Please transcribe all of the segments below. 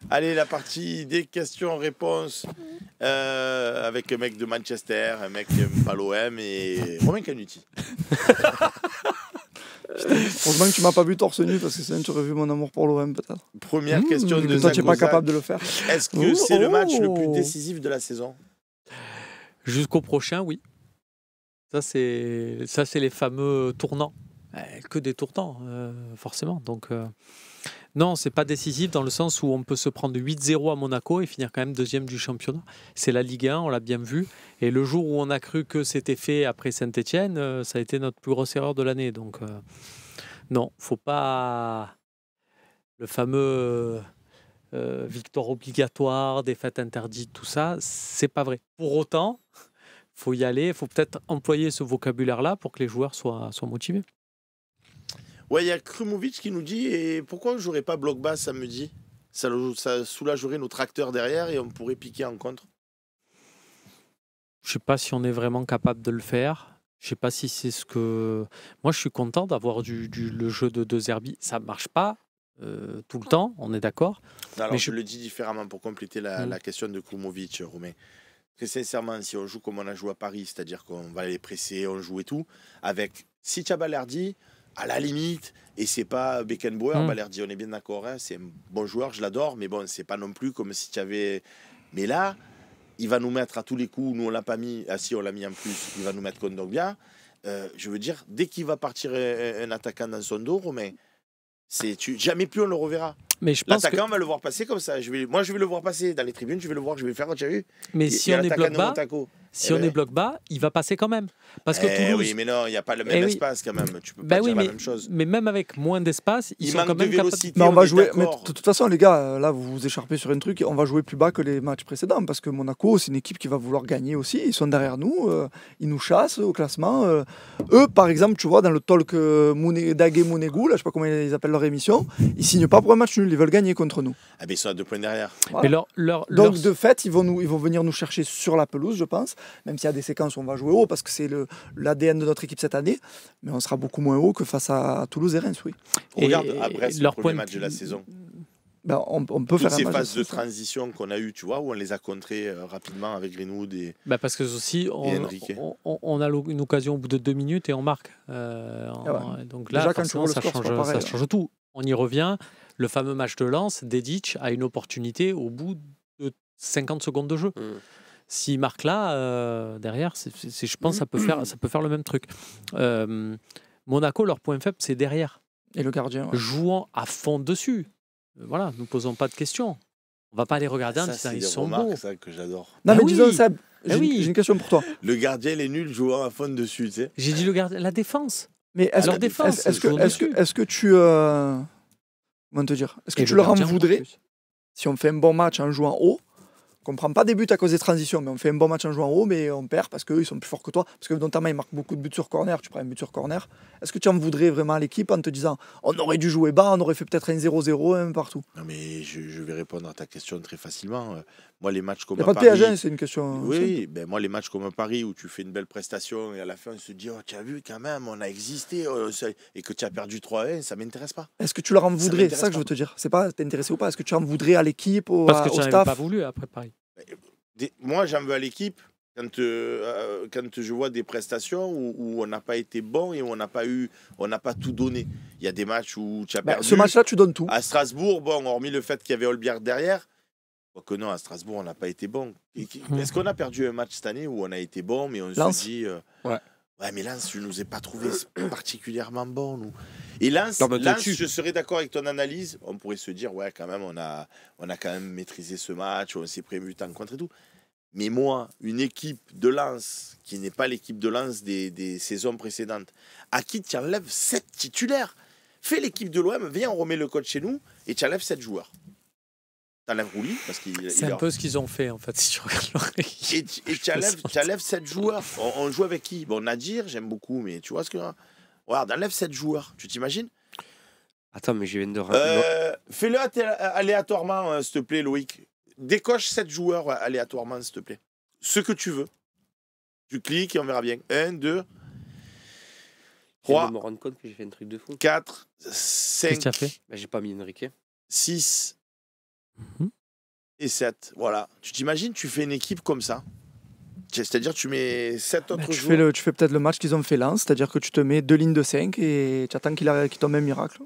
Allez, la partie des questions-réponses avec un mec de Manchester, un mec qui aime pas l'OM et Romain Canuti. Heureusement que tu m'as pas vu torse nu parce que sinon tu aurais vu mon amour pour l'OM peut-être. Première question de Toi tu n'es pas Zach capable de le faire. Est-ce que c'est le match le plus décisif de la saison? Jusqu'au prochain, oui. Ça, c'est les fameux tournants. Que des tournants, forcément. Donc, non, c'est pas décisif dans le sens où on peut se prendre 8-0 à Monaco et finir quand même deuxième du championnat. C'est la Ligue 1, on l'a bien vu. Et le jour où on a cru que c'était fait après Saint-Etienne, ça a été notre plus grosse erreur de l'année. Donc, non, faut pas... Le fameux victoire obligatoire, défaite interdite, tout ça, c'est pas vrai. Pour autant, faut y aller, il faut peut-être employer ce vocabulaire-là pour que les joueurs soient motivés. Ouais, il y a Krumovic qui nous dit et pourquoi on ne jouerait pas bloc bas samedi? Ça soulagerait nos tracteurs derrière et on pourrait piquer en contre. Je sais pas si on est vraiment capable de le faire. Je sais pas si c'est ce que... Moi, je suis content d'avoir le jeu de deux Zerbi. Ça marche pas tout le temps, on est d'accord. Alors, Mais je le dis différemment pour compléter la question de Krumovic, Romain. Très sincèrement, si on joue comme on a joué à Paris, c'est-à-dire qu'on va les presser, on joue et tout, avec si tu as Balerdi, à la limite, et c'est pas Beckenbauer, Balerdi, on est bien d'accord, hein, c'est un bon joueur, je l'adore, mais bon, c'est pas non plus comme si tu avais... Mais là, il va nous mettre à tous les coups, nous on l'a pas mis, ah si on l'a mis en plus, il va nous mettre Kondogbia. Je veux dire, dès qu'il va partir un attaquant dans son dos, Romain, jamais plus on le reverra. L'attaquant va le voir passer comme ça. Moi, je vais le voir passer dans les tribunes, je vais le voir, je vais le faire, tu as vu? Mais si on est bloc bas, il va passer quand même. Parce que Toulouse... Oui, mais non, il n'y a pas le même espace quand même. Tu peux pas dire la même chose. Mais même avec moins d'espace, ils sont manque quand même de vélocité. Mais on va jouer. Mais de toute façon, les gars, là, vous vous écharpez sur un truc. On va jouer plus bas que les matchs précédents parce que Monaco, c'est une équipe qui va vouloir gagner aussi. Ils sont derrière nous. Ils nous chassent au classement. Eux, par exemple, tu vois, dans le talk Daguet Mounegou, là, je sais pas comment ils appellent leur émission, ils signent pas pour un match nul. Ils veulent gagner contre nous. Ah, ben ils sont à 2 points derrière. Voilà. Mais Donc, de fait, ils vont venir nous chercher sur la pelouse, je pense. Même s'il y a des séquences où on va jouer haut parce que c'est l'ADN de notre équipe cette année. Mais on sera beaucoup moins haut que face à Toulouse et Reims, oui. Regarde, après, c'est le premier match de la saison. Ben, on peut toutes faire ces phases de transition qu'on a eues, tu vois, où on les a contrées rapidement avec Greenwood et parce que aussi, on a une occasion au bout de 2 minutes et on marque. Donc là, forcément, ça change tout. On y revient. Le fameux match de Lens, Dedic a une opportunité au bout de 50 secondes de jeu. S'il marque là, derrière, je pense que ça peut faire le même truc. Monaco, leur point faible, c'est derrière. Et le gardien. Ouais. Jouant à fond dessus. Voilà, nous ne posons pas de questions. On ne va pas les regarder en disant ils sont beaux. C'est ça que j'adore. Non, mais disons, Seb, j'ai une question pour toi. Le gardien, il est nul jouant à fond dessus, tu sais. J'ai dit le gardien, la défense. Mais est-ce que tu... comment te dire? Est-ce que tu leur en voudrais si on fait un bon match en jouant haut? On ne prend pas des buts à cause des transitions, mais on fait un bon match en jouant haut, mais on perd parce qu'eux, ils sont plus forts que toi. Parce que notamment, ils marquent beaucoup de buts sur corner. Tu prends un but sur corner. Est-ce que tu en voudrais vraiment à l'équipe en te disant on aurait dû jouer bas, on aurait fait peut-être un 0-0, un partout? Non, mais je vais répondre à ta question très facilement. Moi, les matchs comme à Paris... Il n'y a pas de piège, c'est une question... Oui, ben moi, les matchs comme à Paris où tu fais une belle prestation et à la fin, on se dit, oh, tu as vu quand même, on a existé, et que tu as perdu 3-1, ça ne m'intéresse pas. Est-ce que tu leur en voudrais? C'est ça que je veux te dire. C'est pas t'es intéressé ou pas. Est-ce que tu en voudrais à l'équipe, au staff? Parce que tu n'avais pas voulu après Paris. Moi, j'en veux à l'équipe quand je vois des prestations où on n'a pas été bon et où on n'a pas tout donné. Il y a des matchs où tu as perdu. Ce match-là, tu donnes tout. À Strasbourg, bon, hormis le fait qu'il y avait Olbière derrière, que non, à Strasbourg, on n'a pas été bon. Est-ce qu'on a perdu un match cette année où on a été bon, mais on se dit... Ouais, mais Lens, je ne nous ai pas trouvé particulièrement bon, nous. Et Lens, je serais d'accord avec ton analyse. On pourrait se dire, ouais, quand même, on a quand même maîtrisé ce match, on s'est prévu tant contre et tout. Mais moi, une équipe de Lens, qui n'est pas l'équipe de Lens des saisons précédentes, à qui tu enlèves 7 titulaires, fais l'équipe de l'OM, viens, on remet le coach chez nous, et tu enlèves 7 joueurs. T'enlèves Rouly parce qu'il. C'est un peu ce qu'ils ont fait en fait si tu regardes leur équipe. Et tu enlèves 7 joueurs. On joue avec qui? Bon, Nadir, j'aime beaucoup, mais tu vois ce que. Regarde, enlève 7 joueurs. Tu t'imagines? Attends, mais je viens de. Fais-le aléatoirement, s'il te plaît, Loïc. Décoche 7 joueurs aléatoirement, s'il te plaît. Ce que tu veux. Tu cliques et on verra bien. 1, 2, 3. Je me rendre compte que j'ai fait un truc de fou. 4, 5. Qu'est-ce que tu as fait? J'ai pas mis Enrique. 6. et 7. Voilà. Tu t'imagines, tu fais une équipe comme ça. C'est-à-dire tu mets 7 autres joueurs. Tu fais peut-être le match qu'ils ont fait là, c'est-à-dire que tu te mets 2 lignes de 5 et tu attends qu'il tombe un miracle.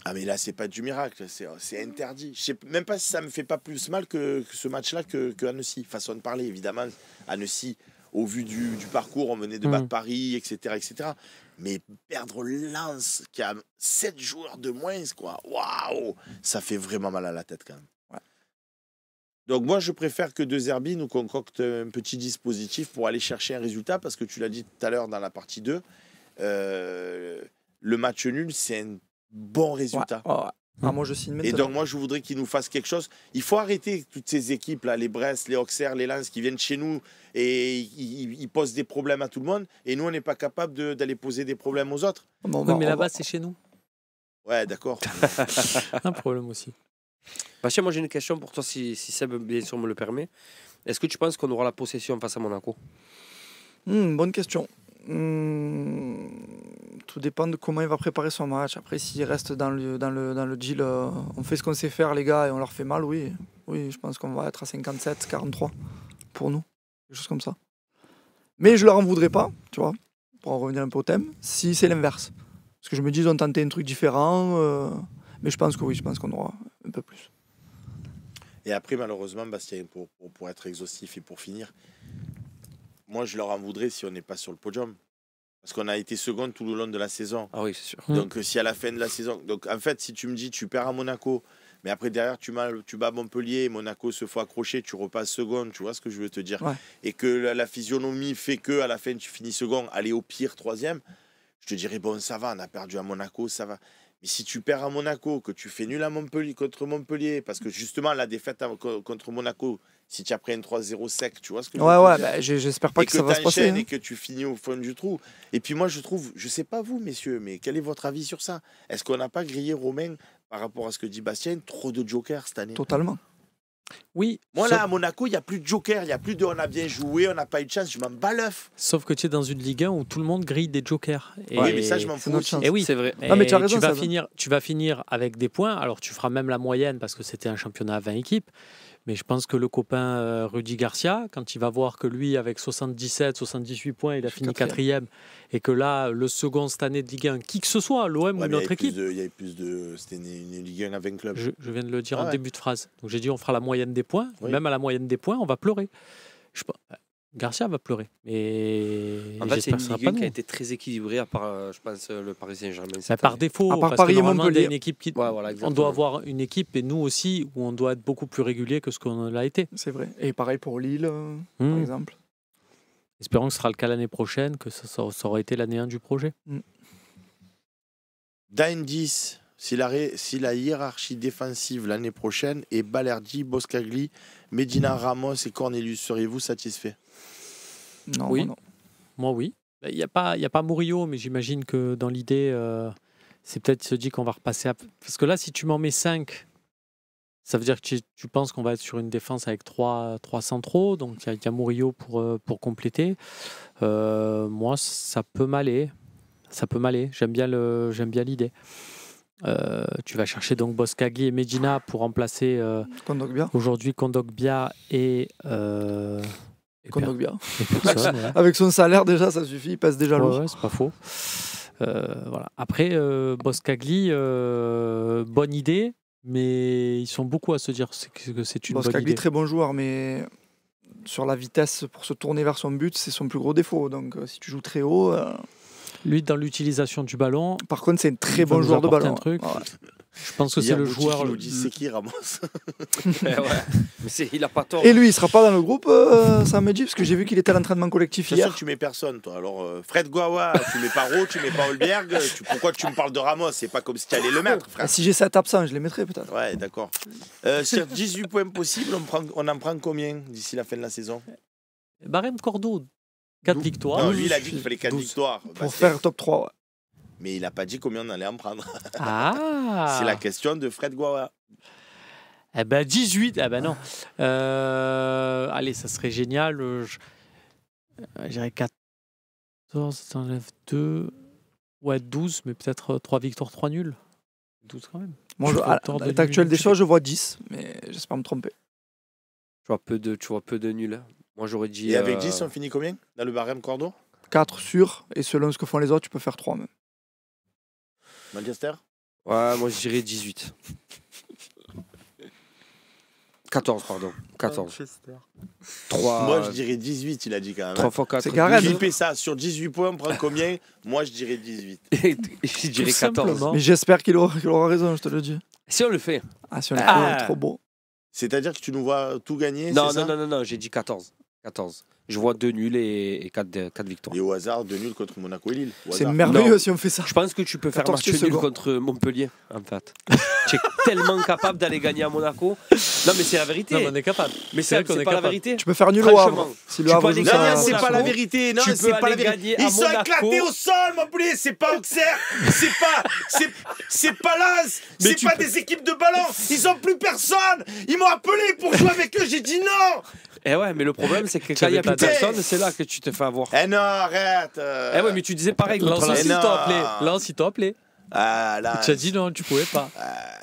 Ah mais là c'est pas du miracle, c'est interdit. Je sais même pas si ça me fait pas plus mal que ce match-là que Annecy. Façon de parler, évidemment. Annecy, au vu du parcours, on venait de battre Paris, etc., etc. Mais perdre Lens, qui a 7 joueurs de moins, quoi. Waouh, ça fait vraiment mal à la tête quand même. Donc moi, je préfère que De Zerbi nous concocte un petit dispositif pour aller chercher un résultat, parce que tu l'as dit tout à l'heure dans la partie 2, le match nul, c'est un bon résultat. Moi, je signe maintenant. Et donc moi, je voudrais qu'il nous fasse quelque chose. Il faut arrêter toutes ces équipes-là, les Brest, les Auxerre, les Lens, qui viennent chez nous et ils posent des problèmes à tout le monde. Et nous, on n'est pas capable d'aller poser des problèmes aux autres. Mais là-bas, c'est chez nous. Ouais, d'accord. Un problème aussi. Bastien, moi j'ai une question pour toi, si Seb bien sûr me le permet. Est-ce que tu penses qu'on aura la possession face à Monaco? Bonne question. Tout dépend de comment il va préparer son match. Après, s'il reste dans le deal, on fait ce qu'on sait faire, les gars, et on leur fait mal, oui. Oui, je pense qu'on va être à 57, 43 pour nous. Quelque chose comme ça. Mais je leur en voudrais pas, tu vois, pour en revenir un peu au thème, si c'est l'inverse. Parce que je me dis, ils ont tenté un truc différent. Mais je pense que oui, je pense qu'on aura un peu plus. Et après, malheureusement, Bastien, pour être exhaustif et pour finir, moi, je leur en voudrais si on n'est pas sur le podium. Parce qu'on a été second tout le long de la saison. Ah oui, c'est sûr. Donc, si à la fin de la saison... Donc, en fait, si tu me dis, tu perds à Monaco, mais après, derrière, tu bats Montpellier, Monaco se fait accrocher, tu repasses second, tu vois ce que je veux te dire. Et que la physionomie fait que à la fin, tu finis second, aller au pire troisième, je te dirais, bon, ça va, on a perdu à Monaco, ça va. Mais si tu perds à Monaco, que tu fais nul à Montpellier, contre Montpellier, parce que justement, la défaite contre Monaco, si tu as pris un 3-0 sec, tu vois ce que je veux dire. Bah, j'espère pas que ça va se passer. Et que tu finis au fond du trou. Et puis moi, je trouve, je sais pas vous, messieurs, mais quel est votre avis sur ça? Est-ce qu'on n'a pas grillé, Romain, par rapport à ce que dit Bastien, trop de jokers cette année? Totalement. Oui. Moi, là, à Monaco, il n'y a plus de joker, il n'y a plus de on a bien joué, on n'a pas eu de chance, je m'en bats l'œuf. Sauf que tu es dans une Ligue 1 où tout le monde grille des jokers. Et oui, mais ça, je m'en fous aussi. Et oui, c'est vrai. Non, mais tu as raison, tu vas finir avec des points. Alors, tu feras même la moyenne parce que c'était un championnat à 20 équipes. Mais je pense que le copain Rudy Garcia, quand il va voir que lui, avec 77, 78 points, il a fini quatrième, et que là, le second cette année de Ligue 1, qui que ce soit, l'OM ou une autre équipe... Il y avait plus de... C'était une Ligue 1 à 20 clubs. Je viens de le dire en début de phrase. Donc j'ai dit, on fera la moyenne des points. Oui. Même à la moyenne des points, on va pleurer. Garcia va pleurer. Mais en fait, c'est une Ligue 1 qui a été très équilibrée, à part, je pense, le Paris Saint-Germain. Par défaut, à part Paris et Montpellier. Une équipe qui... on doit avoir une équipe, et nous aussi, où on doit être beaucoup plus régulier que ce qu'on l'a été. C'est vrai. Et pareil pour Lille, par exemple. Espérons que ce sera le cas l'année prochaine, que ça aura été l'année 1 du projet. D'A10, si la hiérarchie défensive l'année prochaine est Balerdi, Boscagli, Medina, Ramos et Cornelius, seriez-vous satisfait? Non, oui. Non. Moi, oui. Il n'y a pas Murillo, mais j'imagine que dans l'idée, c'est peut-être se dit qu'on va repasser à... Parce que là, si tu m'en mets 5, ça veut dire que tu penses qu'on va être sur une défense avec 3 centraux. Donc, il y a Murillo pour compléter. Moi, ça peut m'aller. J'aime bien l'idée. Tu vas chercher donc Boscagli et Medina pour remplacer aujourd'hui Kondogbia et Kondogbia. Avec son salaire déjà, ça suffit, il passe déjà lourd. Ouais, c'est pas faux. Voilà. Après, Boscagli, bonne idée, mais ils sont beaucoup à se dire que c'est une bonne idée. Boscagli, très bon joueur, mais sur la vitesse pour se tourner vers son but, c'est son plus gros défaut. Donc si tu joues très haut... Lui, dans l'utilisation du ballon... Par contre, c'est un très bon joueur de ballon. Je pense que c'est le joueur... C'est qui, Ramos? Mais il a pas tort. Et lui, il sera pas dans le groupe, samedi, parce que j'ai vu qu'il était à l'entraînement collectif hier. De toute façon, tu mets personne, toi. Alors, Fred Gouawa, tu mets pas Rowe, tu mets pas Holberg. Pourquoi tu me parles de Ramos? C'est pas comme si tu allais le mettre, frère. Si j'ai 7 absents, je les mettrais peut-être. Ouais, d'accord. Sur 18 points possibles, on en prend combien d'ici la fin de la saison? Barème Cordeau, 4 victoires. Non, lui, il a dit qu'il fallait 4 victoires. Pour faire top 3, ouais. Mais il n'a pas dit combien on allait en prendre. Ah. C'est la question de Fred Gouawa. Eh ben 18, eh ben non. Allez, ça serait génial. Je dirais 14, ça enlève 2. Ouais, 12, mais peut-être 3 victoires, 3 nuls. 12 quand même. Moi, à l'état actuel des choses, je vois 10, mais j'espère me tromper. Tu vois peu de nuls. Moi, j'aurais dit. Et avec 10, on finit combien dans le barème Cordo? 4 sûrs, et selon ce que font les autres, tu peux faire 3 même. Manchester? Ouais, moi je dirais 18. 14, pardon. 14. 3. Moi, je dirais 18, il a dit quand même. 3 fois 4. C'est carré. Clipper ça sur 18 points, on prend combien? Moi, je dirais 18. Je dirais 14. Mais j'espère qu'il aura raison, je te le dis. Si on le fait. Ah, si on le fait, trop beau. C'est-à-dire que tu nous vois tout gagner? Non, j'ai dit 14. 14. Je vois 2 nuls et 4 victoires. Et au hasard, 2 nuls contre Monaco et Lille. C'est merveilleux si on fait ça. Je pense que tu peux faire match nul contre Montpellier, en fait. Tu es tellement capable d'aller gagner à Monaco. Non, mais c'est la vérité. Non, mais on est capable. Mais c'est pas la vérité. Tu peux faire nul au Havre. Si le Havre joue ça, c'est pas la vérité. Non, c'est pas la vérité. Ils sont éclatés au sol, Montpellier. C'est pas Auxerre. C'est pas Lens. C'est pas des équipes de ballon. Ils ont plus personne. Ils m'ont appelé pour jouer avec eux. J'ai dit non. Eh ouais, mais le problème, c'est que quand il n'y a plus personne, c'est là que tu te fais avoir. Eh non, arrête. Eh ouais, mais tu disais pareil. Lens, ils t'ont appelé. Ah, là, tu as dit non, tu pouvais pas.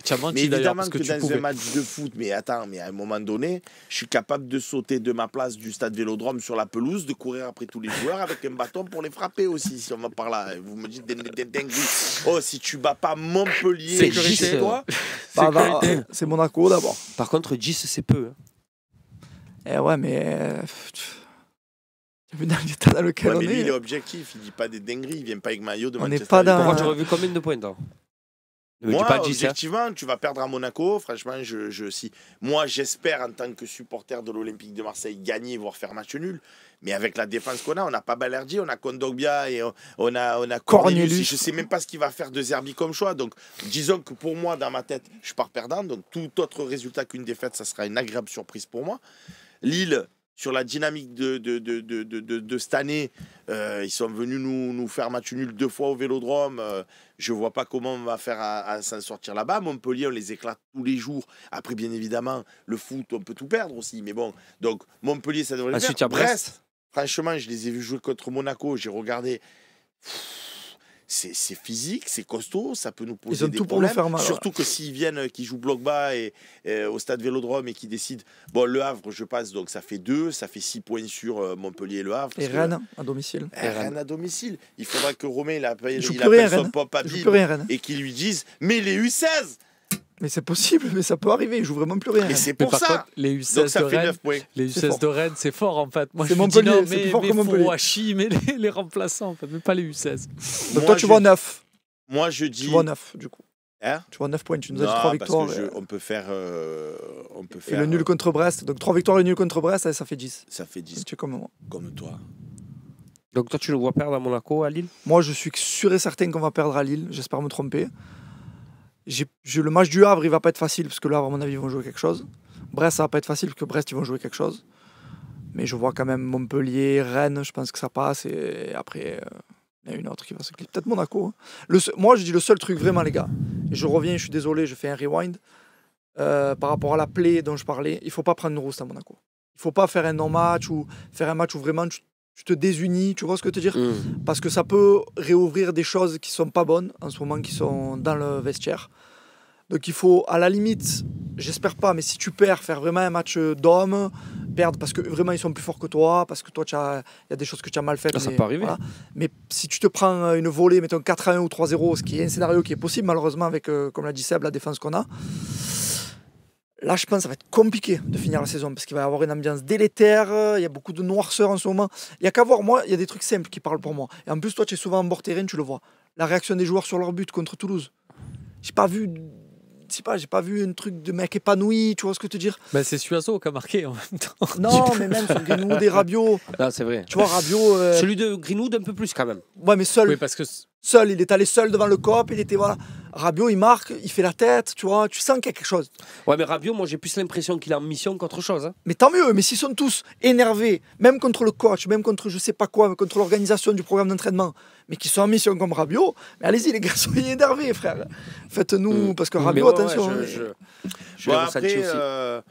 Tu as menti mais évidemment parce que tu dans pouvais. un match de foot, mais attends, mais à un moment donné, je suis capable de sauter de ma place du stade Vélodrome sur la pelouse, de courir après tous les joueurs avec un bâton pour les frapper aussi, si on va par là. Vous me dites des dingueries. Oh, si tu bats pas Montpellier, sécurité, toi, c'est Monaco d'abord. Par contre, 10, c'est peu. Eh ouais, mais. Tu as vu dans l'état dans lequel on est. Lui, il est objectif, il dit pas des dingueries, il vient pas avec maillot de on Manchester. n'est pas dans. Pourquoi tu aurais vu combien de points toi? Moi, objectivement, tu vas perdre à Monaco. Franchement, si. Moi, j'espère, en tant que supporter de l'Olympique de Marseille, gagner, voire faire match nul. Mais avec la défense qu'on a, on n'a pas Balerdi, on a Kondogbia et on a Cornelius. Je ne sais même pas ce qu'il va faire de Zerbi comme choix. Donc, disons que pour moi, dans ma tête, je pars perdant. Donc, tout autre résultat qu'une défaite, ça sera une agréable surprise pour moi. Lille, sur la dynamique de cette année, ils sont venus nous faire match nul 2 fois au Vélodrome. Je ne vois pas comment on va faire à s'en sortir là-bas. Montpellier, on les éclate tous les jours. Après, bien évidemment, le foot, on peut tout perdre aussi. Mais bon, donc Montpellier, ça devrait le faire. Ensuite, il y a Brest. Franchement, je les ai vus jouer contre Monaco. J'ai regardé. C'est physique, c'est costaud, ça peut nous poser des problèmes. Pour faire mal, surtout que s'ils viennent, qu'ils jouent bloc bas et au stade Vélodrome et qu'ils décident. Bon, Le Havre, je passe, donc ça fait 2, ça fait 6 points sur Montpellier et Le Havre. Et Rennes à domicile. Rennes à domicile. Il faudra que Romain il appelle son pop à Bib et qu'il lui dise mais les U16. Mais c'est possible, mais ça peut arriver, ils jouent vraiment plus rien. Et c'est pour ça. Contre, les U16 donc ça de fait Rennes, 9 points. Les U16 de Rennes, c'est fort en fait. Moi, c'est je Montpellier, dis non, c'est plus fort que Montpellier. Fouachi, mais les remplaçants, en fait, mais pas les U16. Donc toi, tu vois 9. Moi, je dis. Tu vois 9, du coup. Hein, tu vois 9 points, tu nous as dit 3 victoires. On peut faire. Et le nul contre Brest. Donc 3 victoires et le nul contre Brest, ça fait 10. Ça fait 10. Tu es comme moi. Comme toi. Donc toi, tu le vois perdre à Monaco, à Lille? Moi, je suis sûr et certain qu'on va perdre à Lille. J'espère me tromper. Le match du Havre, il va pas être facile, parce que le Havre, à mon avis, ils vont jouer quelque chose. Brest, ça va pas être facile, parce que Brest, ils vont jouer quelque chose. Mais je vois quand même Montpellier, Rennes, je pense que ça passe. Et après, il y a une autre qui va se clipper. Peut-être Monaco. Hein. Moi, je dis le seul truc, vraiment, les gars. Et je reviens, je suis désolé, je fais un rewind. Par rapport à la plaie dont je parlais, il faut pas prendre une rousse à Monaco. Il faut pas faire un non-match ou faire un match où vraiment tu te désunis, tu vois ce que je veux te dire? Parce que ça peut réouvrir des choses qui sont pas bonnes en ce moment, qui sont dans le vestiaire. Donc il faut, à la limite, j'espère pas, mais si tu perds, faire vraiment un match d'homme, perdre parce que vraiment ils sont plus forts que toi, parce que toi il y a des choses que tu as mal faites. Ça peut arriver. Voilà. Mais si tu te prends une volée, mettons 4-1 ou 3-0, ce qui est un scénario qui est possible malheureusement avec, comme l'a dit Seb, la défense qu'on a. Là, je pense que ça va être compliqué de finir la saison parce qu'il va y avoir une ambiance délétère, il y a beaucoup de noirceur en ce moment. Il n'y a qu'à voir, moi, il y a des trucs simples qui parlent pour moi. Et en plus, toi, tu es souvent en bord terrain, tu le vois. La réaction des joueurs sur leur but contre Toulouse. J'ai pas vu un truc de mec épanoui, tu vois ce que je veux te dire? Ben, c'est Suazo qui a marqué en même temps. Non, mais même sur Greenwood et Rabiot. Ah, c'est vrai. Tu vois, Rabiot. Celui de Greenwood, un peu plus quand même. Ouais, mais seul. Oui, parce que. Seul, il est allé seul devant le cop, il était voilà. Rabiot, il marque, il fait la tête, tu vois, tu sens qu'il y a quelque chose. Ouais, mais Rabiot, moi j'ai plus l'impression qu'il est en mission qu'autre chose. Hein. Mais tant mieux, mais s'ils sont tous énervés, même contre le coach, même contre je sais pas quoi, contre l'organisation du programme d'entraînement, mais qui sont en mission comme Rabiot, mais allez-y les gars, soyez énervés, frère. Faites-nous, parce que Rabiot, attention. Bon, après,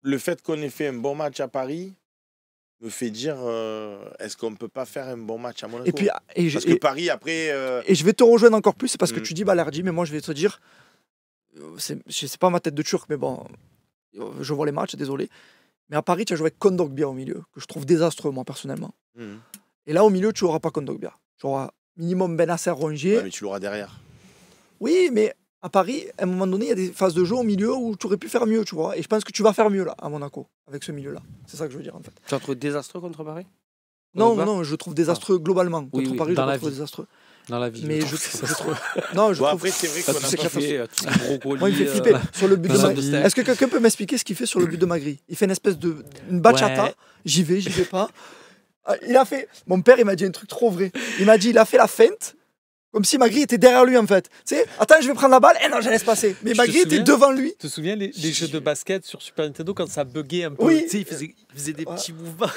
le fait qu'on ait fait un bon match à Paris, me fait dire est-ce qu'on ne peut pas faire un bon match à Monaco? Et puis, parce que Paris, après... Et je vais te rejoindre encore plus, c'est parce que tu dis Balerdi, mais moi je vais te dire, c'est pas ma tête de turc, mais bon, je vois les matchs, désolé. Mais à Paris, tu as joué avec Kondogbia au milieu, que je trouve désastreux, moi, personnellement. Et là, au milieu, tu n'auras pas Kondogbia. Tu auras minimum Benasser, Rongier. Ouais, mais tu l'auras derrière. Oui, mais à Paris, à un moment donné, il y a des phases de jeu au milieu où tu aurais pu faire mieux, tu vois. Et je pense que tu vas faire mieux, là, à Monaco, avec ce milieu-là. C'est ça que je veux dire, en fait. Tu as trouvé désastreux contre Paris? Non, je trouve désastreux globalement. Contre Paris, je trouve désastreux. Dans la vie. Mais je trouve. Non, je trouve. Après, c'est vrai qu'on a pas fait. Moi, il me fait flipper sur le but de Magri. Est-ce que quelqu'un peut m'expliquer ce qu'il fait sur le but de Magri? Il fait une espèce de. Une bachata. J'y vais pas. Il a fait. Mon père, il m'a dit un truc trop vrai. Il m'a dit, il a fait la feinte. Comme si Magri était derrière lui en fait. Tu sais, attends, je vais prendre la balle. Eh non, je laisse passer. Mais Magri était devant lui. Tu te souviens les jeux de basket sur Super Nintendo quand ça buguait un peu? Oui. Tu sais, il faisait des petits mouvements.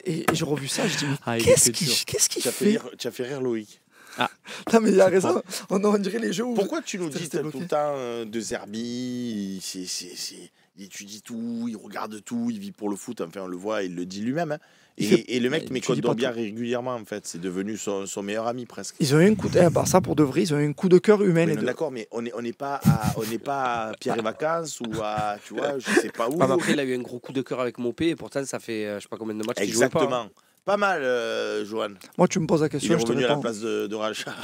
Et j'ai revu ça, je dis, mais qu'est-ce qu'il fait? Tu as fait rire Loïc. Non, mais il a raison. On dirait les jeux où. Pourquoi tu nous dis tout le temps de Zerbi? Il étudie tout, il regarde tout, il vit pour le foot. Enfin, on le voit, il le dit lui-même. Hein. Et le mec met Kondogbia régulièrement, en fait. C'est devenu son meilleur ami, presque. Ils ont eu un coup de... ça, pour de vrai, ils ont eu un coup de cœur humain. Oui, d'accord, mais on n'est pas à Pierre et Vacances ou à, tu vois, je sais pas où. Après, il a eu un gros coup de cœur avec Mopé, et pourtant, ça fait je sais pas combien de matchs qu'il jouait pas. Exactement. Pas mal, Johan. Moi, tu me poses la question, il est revenu à la place de Racha.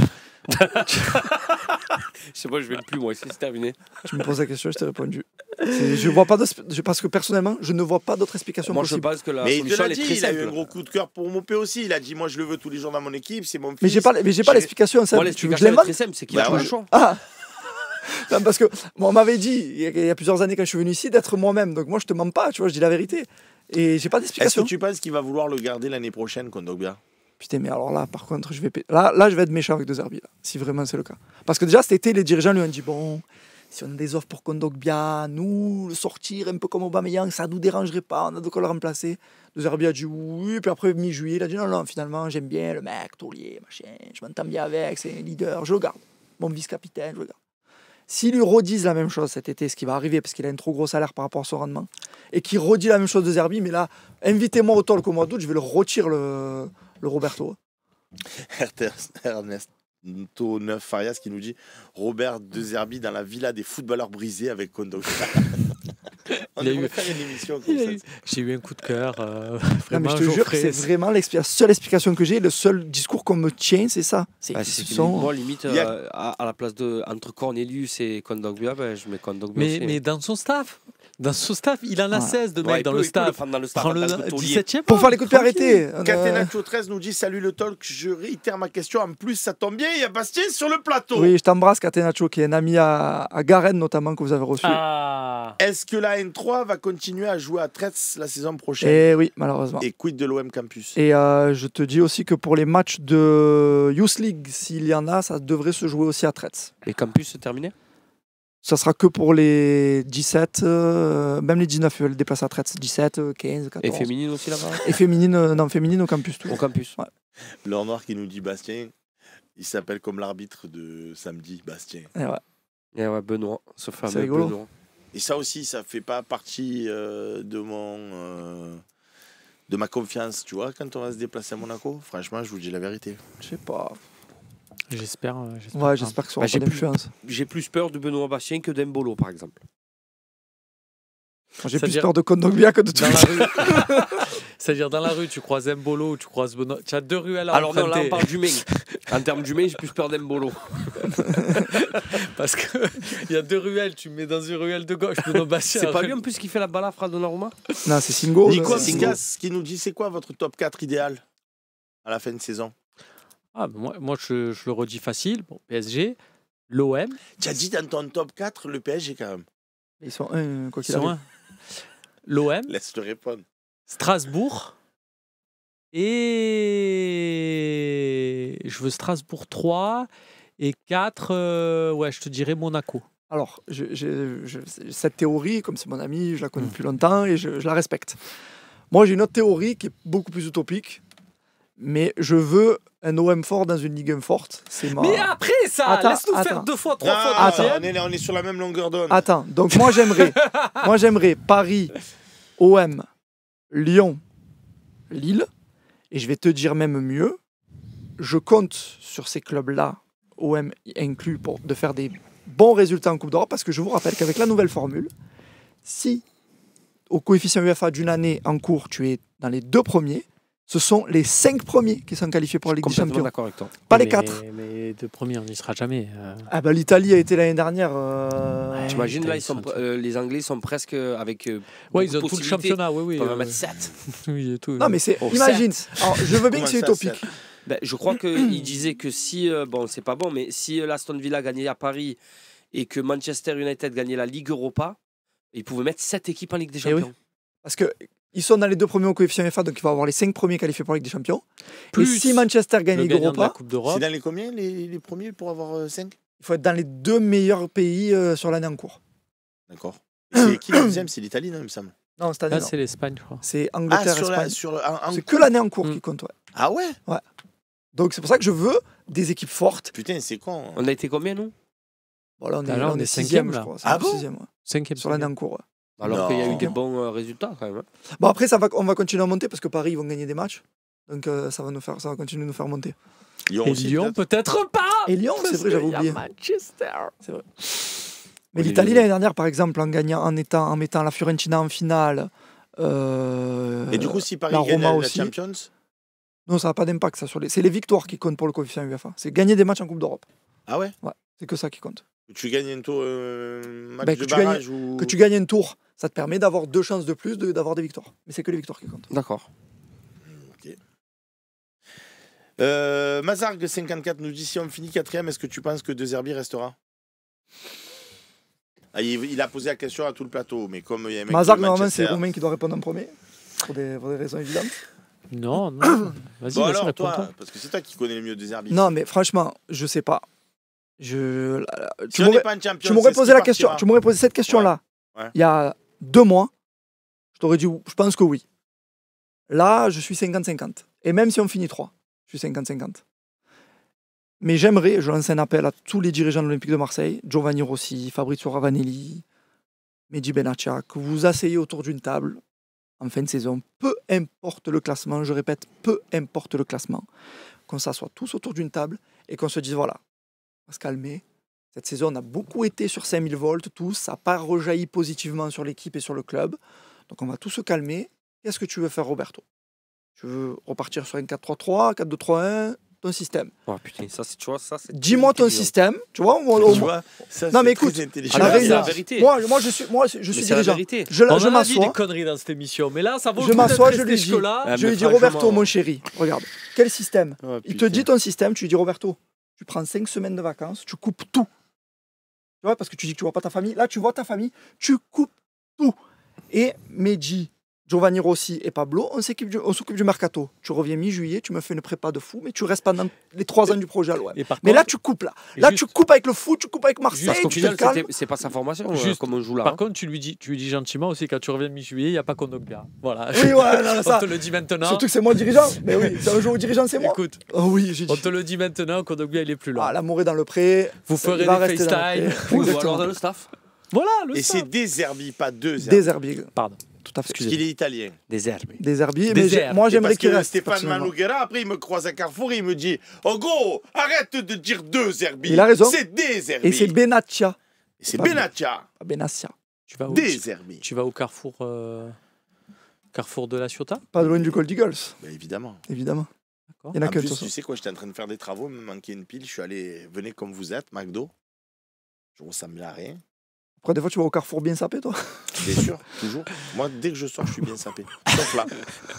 Je sais pas, je vais plus, moi, c'est terminé. Tu me poses la question, je t'ai répondu. Je vois pas parce que personnellement, je ne vois pas d'autre explication possible. Moi, je pense que la mais solution est très simple. Il a eu un gros coup de cœur pour Mopé aussi. Il a dit, moi, je le veux tous les jours dans mon équipe, c'est mon fils. Mais j'ai pas l'explication. Moi, l'explication est très simple, c'est qu'il a pas le choix. Non, parce que on m'avait dit, il y a plusieurs années quand je suis venu ici, d'être moi-même. Donc moi, je te mens pas, tu vois, je dis la vérité. Et j'ai pas d'explication. Est-ce que tu penses qu'il va vouloir le garder l'année prochaine, Kondogbia? Putain, mais alors là, par contre, je vais être méchant avec De Zerbi, si vraiment c'est le cas. Parce que déjà, cet été, les dirigeants lui ont dit, bon, si on a des offres pour Kondogbia, nous, le sortir un peu comme Aubameyang, ça nous dérangerait pas, on a de quoi le remplacer. De Zerbi a dit oui, puis après, mi-juillet, il a dit, non, finalement, j'aime bien le mec, taulier, machin, je m'entends bien avec, c'est un leader, je le garde. Mon vice-capitaine, je le garde. S'ils lui redisent la même chose cet été, ce qui va arriver, parce qu'il a un trop gros salaire par rapport à son rendement, et qu'il redit la même chose de Zerbi, mais là, invitez-moi au talk au mois d'août, je vais le retirer le Roberto. Ernesto 9 Farias qui nous dit Robert De Zerbi dans la villa des footballeurs brisés avec Kondogbia. On devrait faire une émission comme ça. J'ai eu un coup de cœur. Non, mais je te jure que c'est vraiment la seule explication que j'ai, le seul discours qu'on me tient, c'est ça. Moi, limite, à la place entre Cornelius et Kondogbia, je mets Kondogbia. Mais dans son staff. Dans son staff, il en a 16 de mecs dans le staff. Prends le 17e. Pour faire les coups de pied arrêtés. Catenaccio 13 nous dit salut le talk, je réitère ma question. En plus, ça tombe bien, il y a Bastien sur le plateau. Oui, je t'embrasse, Catenaccio, qui est un ami à Garenne notamment que vous avez reçu. Est-ce que la N3 va continuer à jouer à Trets la saison prochaine? Eh oui, malheureusement. Et quid de l'OM Campus? Et je te dis aussi que pour les matchs de Youth League, s'il y en a, ça devrait se jouer aussi à Trets. Et Campus, c'est terminé? Ça sera que pour les 17, même les 19, ils veulent déplacer à Trets. 17, 15, 14. Et féminine aussi là-bas? Et féminine au campus. Au campus. Ouais. L'or noir qui nous dit Bastien, il s'appelle comme l'arbitre de samedi, Bastien. Et ouais, Benoît, ce fameux c'est rigolo. Benoît. Et ça aussi, ça fait pas partie de ma confiance, tu vois, quand on va se déplacer à Monaco. Franchement, je vous dis la vérité. Je sais pas. J'espère. Ouais, j'espère que ça aura pas d'influence. J'ai plus peur de Benoît Bastien que d'Embolo, par exemple. J'ai plus peur de Kondogbia que de tout. C'est-à-dire, dans la rue, tu croises Mbolo ou tu croises Benoît. Tu as deux ruelles à Alors non, là, on parle d'humain. En termes d'humain, j'ai plus peur d'Embolo. Parce qu'il y a deux ruelles. Tu me mets dans une ruelle de gauche, Benoît Bastien. C'est pas lui en plus qui fait la balafre à Donnarumma? Non, c'est Singo. Nico Sigas qui nous dit c'est quoi votre top 4 idéal à la fin de saison? Moi je le redis facile. Bon, PSG, l'OM. Tu as dit dans ton top 4 le PSG quand même. Ils sont 1, quoi qu'il arrive. L'OM. Laisse-le répondre. Strasbourg. Et je veux Strasbourg 3. Et 4, je te dirais Monaco. Alors, cette théorie, comme c'est mon ami, je la connais depuis longtemps et je la respecte. Moi, j'ai une autre théorie qui est beaucoup plus utopique. Mais je veux un OM fort dans une Ligue 1 forte. Mais après ça, laisse-nous faire 2 fois, 3 fois. On est sur la même longueur d'onde. Attends, donc moi j'aimerais Paris, OM, Lyon, Lille. Et je vais te dire même mieux, je compte sur ces clubs-là, OM inclus, de faire des bons résultats en Coupe d'Europe, parce que je vous rappelle qu'avec la nouvelle formule, si au coefficient UEFA d'une année en cours, tu es dans les 2 premiers, ce sont les 5 premiers qui sont qualifiés pour la Ligue des Champions. D'accord avec toi. Pas les 4. Mais les 2 premiers, on n'y sera jamais. Ah bah, l'Italie a été l'année dernière. T'imagines, là, les Anglais sont presque avec. Ils ont tout le championnat. Oui, ils peuvent mettre 7. Oui, tout. Non, mais c'est. Imagine. Alors, je veux bien que c'est utopique. Je crois qu'il disait que si. Bon, c'est pas bon, mais si l'Aston Villa gagnait à Paris et que Manchester United gagnait la Ligue Europa, ils pouvaient mettre 7 équipes en Ligue des Champions. Oui. Parce qu'ils sont dans les 2 premiers au coefficient UEFA, donc il va avoir les 5 premiers qualifiés pour la Ligue des Champions. Plus et si Manchester gagne la Ligue Europa, c'est dans les combien les premiers pour avoir 5 ? Il faut être dans les 2 meilleurs pays sur l'année en cours. D'accord. C'est qui le deuxième ? C'est l'Italie, non, il me semble. Non, cette année, là, c'est l'Espagne, je crois. C'est Angleterre, Espagne. C'est que l'année en cours qui compte, ouais. Ah ouais ? Ouais. Donc c'est pour ça que je veux des équipes fortes. Putain, c'est con. On a été combien, nous ? Voilà, on est 6e, je crois. Ah bon ? 6e, ouais. 5e. Sur l'année en cours, ouais. Alors qu'il y a eu des bons résultats, quand même. Bon, après, on va continuer à monter parce que Paris, ils vont gagner des matchs. Donc ça va continuer de nous faire monter. Lyon peut-être pas. Et Lyon, c'est vrai, j'avais oublié. Manchester. C'est vrai. Mais l'Italie, l'année dernière, par exemple, en mettant la Fiorentina en finale. Et du coup, si Paris gagne la Champions ? Non, ça n'a pas d'impact, ça. C'est les victoires qui comptent pour le coefficient UEFA. C'est gagner des matchs en Coupe d'Europe. Ah ouais ? Ouais, c'est que ça qui compte. Tu gagnes un tour, match de barrage que tu gagnes un tour, ça te permet d'avoir 2 chances de plus d'avoir des victoires. Mais c'est que les victoires qui comptent. D'accord. Ok. Mazarg54 nous dit si on finit 4e, est-ce que tu penses que De Zerbi restera ? Il a posé la question à tout le plateau, mais comme il y a un mec Mazarg, normalement, c'est Romain qui doit répondre en premier, pour des raisons évidentes. Non. Vas-y, bon alors, toi, parce que c'est toi qui connais le mieux De Zerbi. Non, mais franchement, je sais pas. Tu m'aurais posé la question. Tu m'aurais posé cette question-là. Ouais. Il y a 2 mois. Je t'aurais dit, je pense que oui. Là, je suis 50-50. Et même si on finit 3, je suis 50-50. Mais je lance un appel à tous les dirigeants de l'Olympique de Marseille, Giovanni Rossi, Fabrizio Ravanelli, Mehdi Benatia, que vous asseyez autour d'une table en fin de saison, peu importe le classement, je répète, peu importe le classement, qu'on s'assoit tous autour d'une table et qu'on se dise, voilà, on va se calmer. Cette saison, on a beaucoup été sur 5000 volts, tous, ça n'a pas rejailli positivement sur l'équipe et sur le club. Donc on va tous se calmer. Qu'est-ce que tu veux faire, Roberto ? Tu veux repartir sur un 4-3-3, 4-2-3-1, ton système. Oh putain, ça c'est, tu vois, ça c'est. Dis-moi ton système, tu vois. Ça, non mais écoute, c'est la vérité. Moi je suis dirigeant. Je m'assois. On a dit des conneries dans cette émission, mais là ça vaut le coup. Je m'assois, je lui dis. Je lui dis Roberto, mon chéri, regarde, quel système ? Il te dit ton système, tu lui dis Roberto, tu prends 5 semaines de vacances, tu coupes tout. Tu vois, parce que tu dis que tu vois pas ta famille. Là, tu vois ta famille, tu coupes tout. Et Mehdi, Giovanni Rossi et Pablo, on s'occupe du mercato. Tu reviens mi-juillet, tu me fais une prépa de fou, mais tu restes pendant les 3 ans du projet à l'OM. Mais là, tu coupes là. Là, tu coupes avec le foot, tu coupes avec Marseille. Parce qu'au final, c'est pas sa formation, comme on joue là. Par contre, tu lui dis gentiment aussi, quand tu reviens mi-juillet, il n'y a pas Kondogbia. Voilà. Oui, ouais, non, ça. On te le dit maintenant. Surtout que c'est moi le dirigeant. Mais oui, c'est un jour où le dirigeant, c'est moi. Écoute, oui, j'ai dit. On te le dit maintenant, Kondogbia, il est plus là. Ah, l'amour est dans le pré. Vous ferez des FaceTime. Ou alors dans le staff. Voilà, le staff. Et c'est De Zerbi, pas De Zerbi. De Zerbi. Pardon. Tout à fait. Parce qu'il est italien. De Zerbi. De Zerbi. Mais moi, j'aimerais qu'il reste. Stéphane Manoguera, après, il me croise à Carrefour et il me dit oh gros, arrête de dire De Zerbi. Il a raison. C'est De Zerbi. Et c'est Benatia. C'est Benatia. Benatia. De Zerbi. Tu vas au Carrefour de la Ciotat ? Pas loin du Gold Eagles. Bah, évidemment. Évidemment. Il y en a en plus, tu sais quoi, j'étais en train de faire des travaux, il me manquait une pile, je suis allé, venez comme vous êtes, McDo. Je ressemblais à rien. Après, des fois, tu vas au Carrefour bien sapé, toi ? Bien sûr, toujours. Moi, dès que je sors, je suis bien sapé. Sauf là.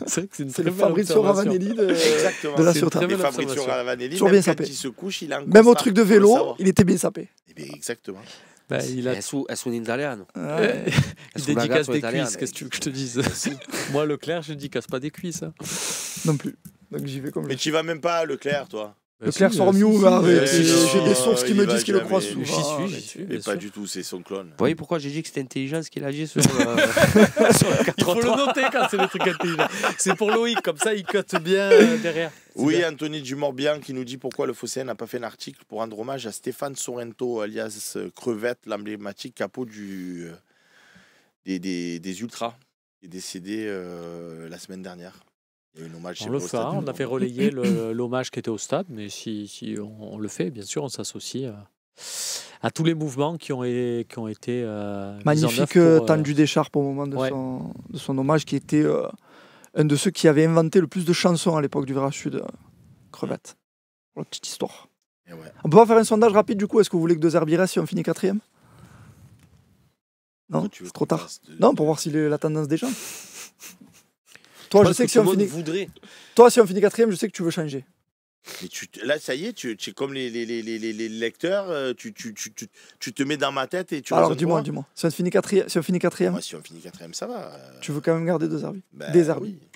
C'est vrai que c'est le Fabrizio Ravanelli de la Ciotat. Et Fabrizio Ravanelli, même quand il se couche, il a un même au truc de vélo, il était bien sapé. Eh bien, exactement. Il a un italiano. Il dédicace des cuisses, qu'est-ce que tu veux que je te dise ? Moi, Leclerc, je dédicace pas des cuisses. Non plus. Donc j'y vais comme mais tu vas même pas à Leclerc, toi. Leclerc sort mieux, j'ai des sources qui me disent qu'il le croisent souvent. J'y suis. Mais pas du tout, c'est son clone. Vous voyez pourquoi j'ai dit que c'était intelligent ce qu'il a dit sur le Il faut le noter quand c'est le truc intelligent. C'est pour Loïc, comme ça il cote bien derrière. Oui, bien. Anthony Dumorbian qui nous dit pourquoi le Phocéen n'a pas fait un article pour rendre hommage à Stéphane Sorrento, alias Crevette, l'emblématique capot des Ultras, qui est décédé la semaine dernière. Il y a eu un hommage, On le fera, on a fait relayer l'hommage qui était au stade, mais si on le fait, bien sûr, on s'associe à tous les mouvements qui ont été magnifique tendu d'écharpe au moment de son hommage, qui était un de ceux qui avait inventé le plus de chansons à l'époque du Virage Sud, Crevette. Pour la petite histoire. Ouais. On peut pas faire un sondage rapide du coup. Est-ce que vous voulez que 2 Zerbi reste si on finit 4e? Non, c'est trop tard. Non, pour voir si la tendance des gens. Toi, je sais que si on finit... Toi, si on finit 4e, je sais que tu veux changer. Mais là, ça y est, tu es comme les lecteurs, tu te mets dans ma tête et tu... Alors, dis-moi. Si on finit 4e... Si on finit 4e, ça va. Tu veux quand même garder 2 Zerbi? Des Zerbi. Oui.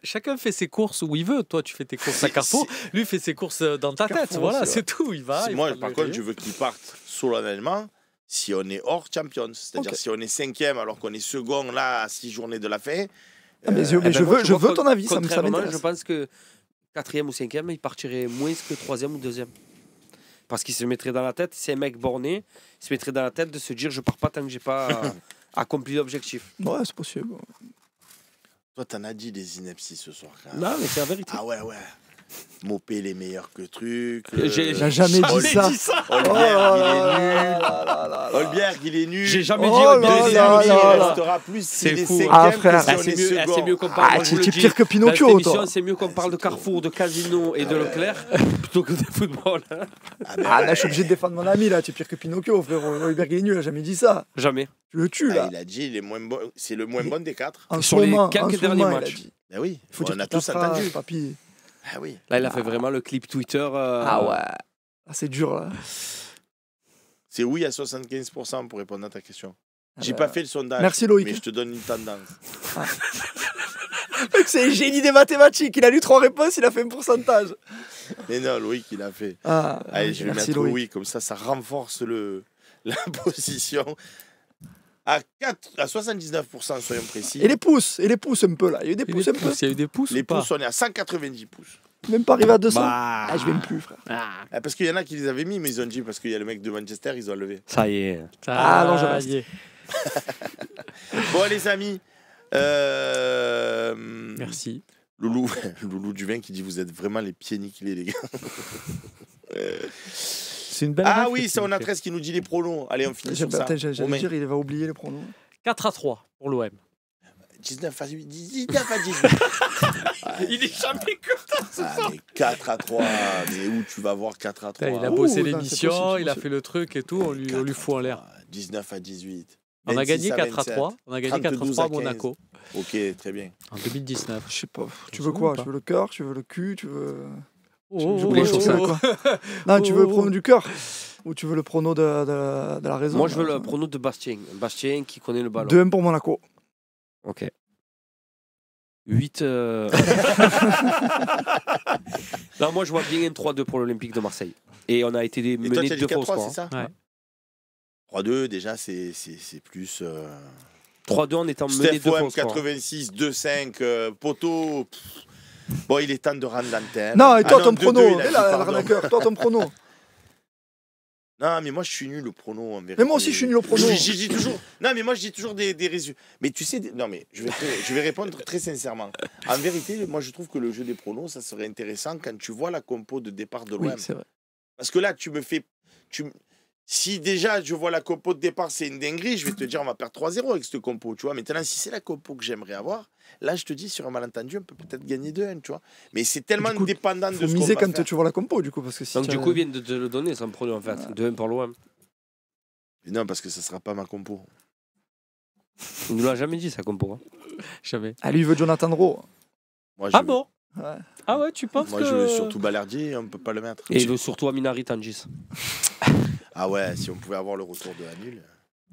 Chacun fait ses courses où il veut. Toi, tu fais tes courses à Carrefour. Lui fait ses courses dans ta tête. Voilà, c'est tout. Il va. Moi, par contre, je veux qu'il parte solennellement si on est hors Champions. C'est-à-dire si on est 5e alors qu'on est second là à 6 journées de la fin. Je veux ton avis. Ça m'intéresse. Je pense que 4e ou 5e, il partirait moins que 3e ou 2e. Parce qu'il se mettrait dans la tête, c'est un mec borné, il se mettrait dans la tête de se dire je pars pas tant que j'ai pas accompli l'objectif. Ouais, c'est possible. Toi, t'en as dit des inepties ce soir. Non, mais c'est la vérité. Ah ouais. Mopé les meilleurs que trucs. J'ai jamais dit ça. Holberg, il est nul. J'ai jamais dit Holberg, il restera plus. C'est fou. Frère. C'est mieux qu'on parle. Tu es pire que Pinocchio, toi. C'est mieux qu'on parle de Carrefour, de Casino et de Leclerc plutôt que de football. Là, je suis obligé de défendre mon ami, là. Tu es pire que Pinocchio, frère. Holberg, il est nul, il a jamais dit ça. Jamais. Tu le tues, là. Il a dit, c'est le moins bon des 4. Sur les quelques derniers matchs. Ben oui, on a tous entendu. Papy. Ah oui. Là, il a fait vraiment le clip Twitter. Ah ouais. C'est dur, là. C'est oui à 75% pour répondre à ta question. J'ai pas fait le sondage. Merci, Loïc. Mais je te donne une tendance. Mec, c'est un génie des mathématiques. Il a lu 3 réponses, il a fait un pourcentage. Mais non, Loïc, il a fait. Allez, je vais mettre Loïc. Oui, comme ça renforce la position. À 79%, soyons précis. Et les pouces un peu là. Il y a eu des pouces un peu. Il y a eu des pouces. Les pouces, on est à 190 pouces. Même pas arrivé à 200. Je vais plus, frère. Parce qu'il y en a qui les avaient mis, mais ils ont dit parce qu'il y a le mec de Manchester, ils ont levé. Ça y est. Non, je reste. Bon, les amis. Merci. Loulou Duvin qui dit vous êtes vraiment les pieds nickelés, les gars. C'est une belle oui, c'est on a 13 qui nous dit les pronos. Allez, on finit sur ça. J'allais dire, il va oublier les pronos. 4-3 pour l'OM. 19 à 8, 19 à 18. Il est jamais comme ça. Mais 4-3. Mais où tu vas voir 4-3? Il a bossé l'émission, il a fait le truc et tout, on lui fout en l'air. 19 à 18. On a gagné 4-3. On a gagné 4-3 à Monaco. Ok, très bien. En 2019. Je sais pas. Tu veux quoi? Tu veux le cœur? Tu veux le cul? Tu veux. Non, tu veux le prono du cœur ou tu veux le prono de la raison? Moi, je veux le prono de Bastien. Bastien qui connaît le ballon. 2-1 pour Monaco. Ok. 8. Non, moi, je vois bien un 3-2 pour l'Olympique de Marseille. Et on a été menés 2 fois au score. C'est ça? Ouais. 3-2, déjà, c'est plus. 3-2 en étant mené 2 fois au score. 86, 2-5, poteau. Bon, il est temps de rendre l'antenne. Non, et toi, ton prono. L'arnaqueur, toi, ton prono. Non, mais moi, je suis nul au prono, en vérité. Mais moi aussi, je suis nul au prono. Je dis toujours... Non, mais moi, je dis toujours des résultats. Mais tu sais... Non, mais je vais répondre très sincèrement. En vérité, moi, je trouve que le jeu des pronos, ça serait intéressant quand tu vois la compo de départ de l'OM. Oui, c'est vrai. Parce que là, tu me fais... Si déjà, je vois la compo de départ, c'est une dinguerie, je vais te dire, on va perdre 3-0 avec cette compo, tu vois. Maintenant, si c'est la compo que j'aimerais avoir, là, je te dis, sur un malentendu, on peut peut-être gagner 2-1, tu vois. Mais c'est tellement dépendant de ce qu'on va faire. Faut miser quand tu vois la compo, du coup. Parce que si donc, du coup, ils viennent de te le donner, ça me produit, en fait. 2-1 pour l'OM. Non, parce que ça ne sera pas ma compo. Il ne nous l'a jamais dit, sa compo. Hein. Jamais. Ah, lui, il veut Jonathan Rowe. Bon ouais. Ah ouais, tu penses moi, je veux surtout Balerdi, on ne peut pas le mettre. Et il veut surtout Aminari Tangis. Ah ouais, si on pouvait avoir le retour de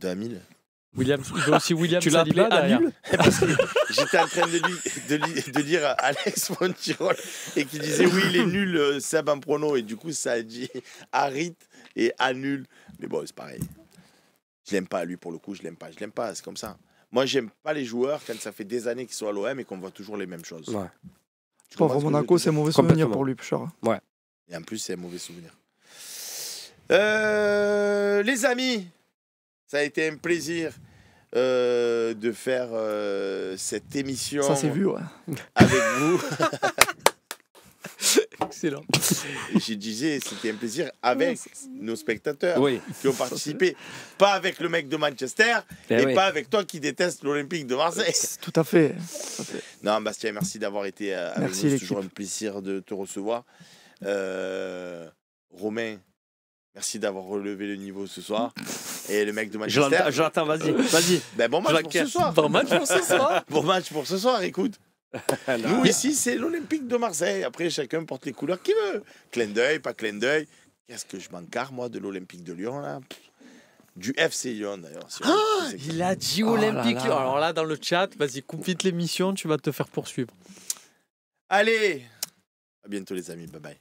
Hamil. William, il veut aussi William tu l'as appelé Hamil? Parce que j'étais en train de lire à Alex Montirol et qui disait oui, il est nul, Seb en prono. Et du coup, ça a dit Harit et annule. Mais bon, c'est pareil. Je l'aime pas, lui, pour le coup, je l'aime pas, c'est comme ça. Moi, j'aime pas les joueurs quand ça fait des années qu'ils sont à l'OM et qu'on voit toujours les mêmes choses. Ouais. Pauvre Monaco, c'est un mauvais souvenir pour lui, Pichard. Ouais. Et en plus, c'est un mauvais souvenir. Les amis, ça a été un plaisir de faire cette émission ça s'est vu, ouais. avec vous. Excellent. Je disais, c'était un plaisir avec nos spectateurs Oui. qui ont participé. Pas avec le mec de Manchester et pas avec toi qui déteste l'Olympique de Marseille. Tout à fait. Non, Bastien, merci d'avoir été avec nous. C'est toujours un plaisir de te recevoir. Romain, merci d'avoir relevé le niveau ce soir. Et le mec de Manchester. Je l'attends, vas-y. Ben, bon match pour ce soir. Bon match pour ce soir. Bon match pour ce soir, écoute. Nous, ici, c'est l'Olympique de Marseille. Après, chacun porte les couleurs qu'il veut. Clin d'œil, pas clin d'œil. Qu'est-ce que je m'encarre, moi, de l'Olympique de Lyon, là? Du FC Lyon, d'ailleurs. Il a dit Olympique Lyon. Alors là, dans le chat, vas-y, coupe vite l'émission, tu vas te faire poursuivre. Allez, à bientôt, les amis. Bye bye.